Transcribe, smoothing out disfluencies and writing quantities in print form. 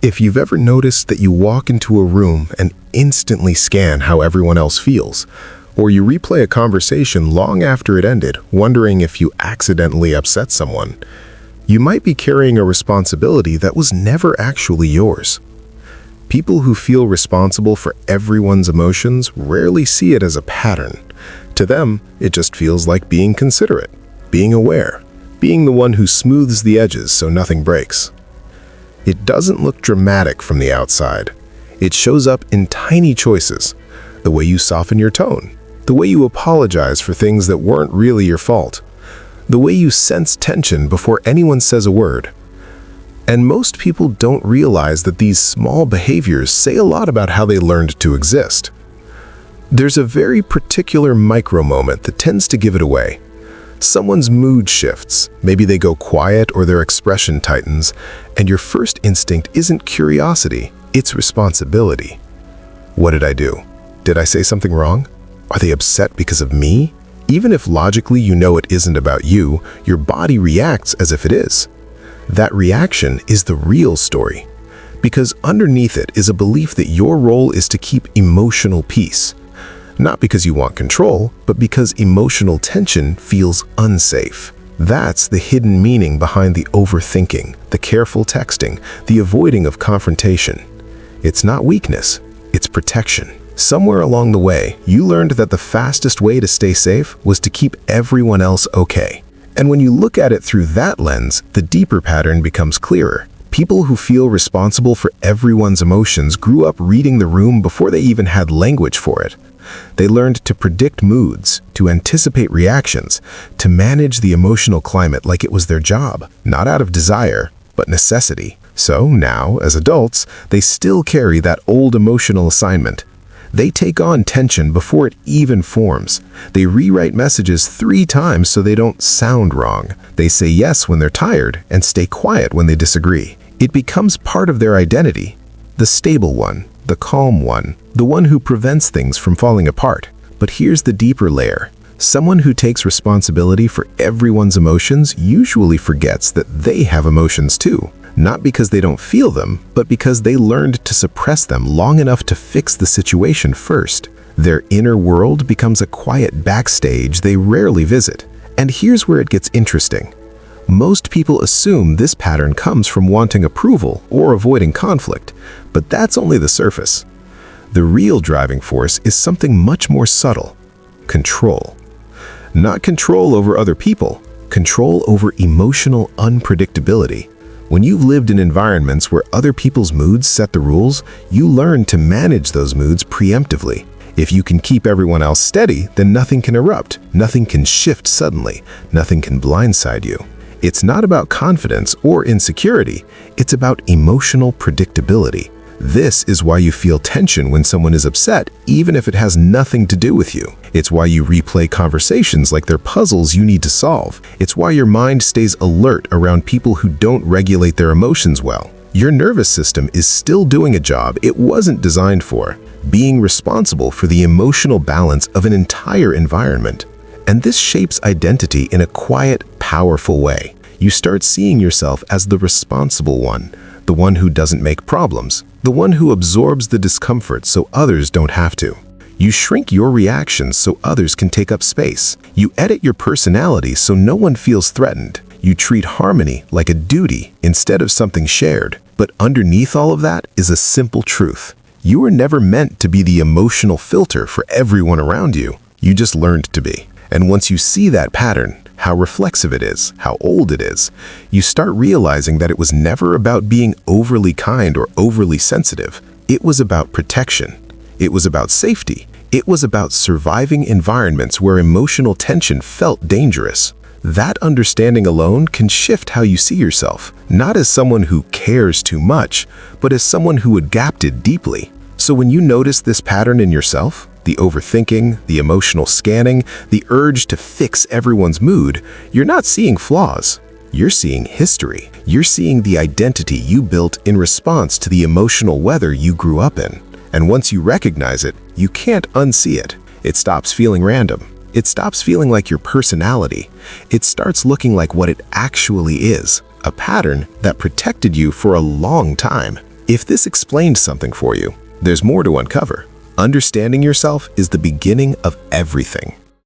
If you've ever noticed that you walk into a room and instantly scan how everyone else feels, or you replay a conversation long after it ended, wondering if you accidentally upset someone, you might be carrying a responsibility that was never actually yours. People who feel responsible for everyone's emotions rarely see it as a pattern. To them, it just feels like being considerate, being aware, being the one who smooths the edges so nothing breaks. It doesn't look dramatic from the outside. It shows up in tiny choices, the way you soften your tone, the way you apologize for things that weren't really your fault, the way you sense tension before anyone says a word. And most people don't realize that these small behaviors say a lot about how they learned to exist. There's a very particular micro moment that tends to give it away. Someone's mood shifts, maybe they go quiet or their expression tightens, and your first instinct isn't curiosity, it's responsibility. What did I do? Did I say something wrong? Are they upset because of me? Even if logically you know it isn't about you, your body reacts as if it is. That reaction is the real story, because underneath it is a belief that your role is to keep emotional peace. Not because you want control, but because emotional tension feels unsafe. That's the hidden meaning behind the overthinking, the careful texting, the avoiding of confrontation. It's not weakness, it's protection. Somewhere along the way, you learned that the fastest way to stay safe was to keep everyone else okay. And when you look at it through that lens, the deeper pattern becomes clearer. People who feel responsible for everyone's emotions grew up reading the room before they even had language for it. They learned to predict moods, to anticipate reactions, to manage the emotional climate like it was their job, not out of desire, but necessity. So now, as adults, they still carry that old emotional assignment. They take on tension before it even forms. They rewrite messages 3 times so they don't sound wrong. They say yes when they're tired and stay quiet when they disagree. It becomes part of their identity. The stable one, the calm one, the one who prevents things from falling apart. But here's the deeper layer. Someone who takes responsibility for everyone's emotions usually forgets that they have emotions too. Not because they don't feel them, but because they learned to suppress them long enough to fix the situation first. Their inner world becomes a quiet backstage they rarely visit. And here's where it gets interesting. Most people assume this pattern comes from wanting approval or avoiding conflict, but that's only the surface. The real driving force is something much more subtle: control. Not control over other people, control over emotional unpredictability. When you've lived in environments where other people's moods set the rules, you learn to manage those moods preemptively. If you can keep everyone else steady, then nothing can erupt, nothing can shift suddenly, nothing can blindside you. It's not about confidence or insecurity, it's about emotional predictability. This is why you feel tension when someone is upset, even if it has nothing to do with you. It's why you replay conversations like they're puzzles you need to solve. It's why your mind stays alert around people who don't regulate their emotions well. Your nervous system is still doing a job it wasn't designed for, being responsible for the emotional balance of an entire environment. And this shapes identity in a quiet, powerful way. You start seeing yourself as the responsible one, the one who doesn't make problems, the one who absorbs the discomfort so others don't have to. You shrink your reactions so others can take up space. You edit your personality so no one feels threatened. You treat harmony like a duty instead of something shared. But underneath all of that is a simple truth. You were never meant to be the emotional filter for everyone around you. You just learned to be. And once you see that pattern, how reflexive it is, how old it is, you start realizing that it was never about being overly kind or overly sensitive. It was about protection. It was about safety. It was about surviving environments where emotional tension felt dangerous. That understanding alone can shift how you see yourself, not as someone who cares too much, but as someone who adapted deeply. So when you notice this pattern in yourself, the overthinking, the emotional scanning, the urge to fix everyone's mood, you're not seeing flaws. You're seeing history. You're seeing the identity you built in response to the emotional weather you grew up in. And once you recognize it, you can't unsee it. It stops feeling random. It stops feeling like your personality. It starts looking like what it actually is, a pattern that protected you for a long time. If this explained something for you, there's more to uncover. Understanding yourself is the beginning of everything.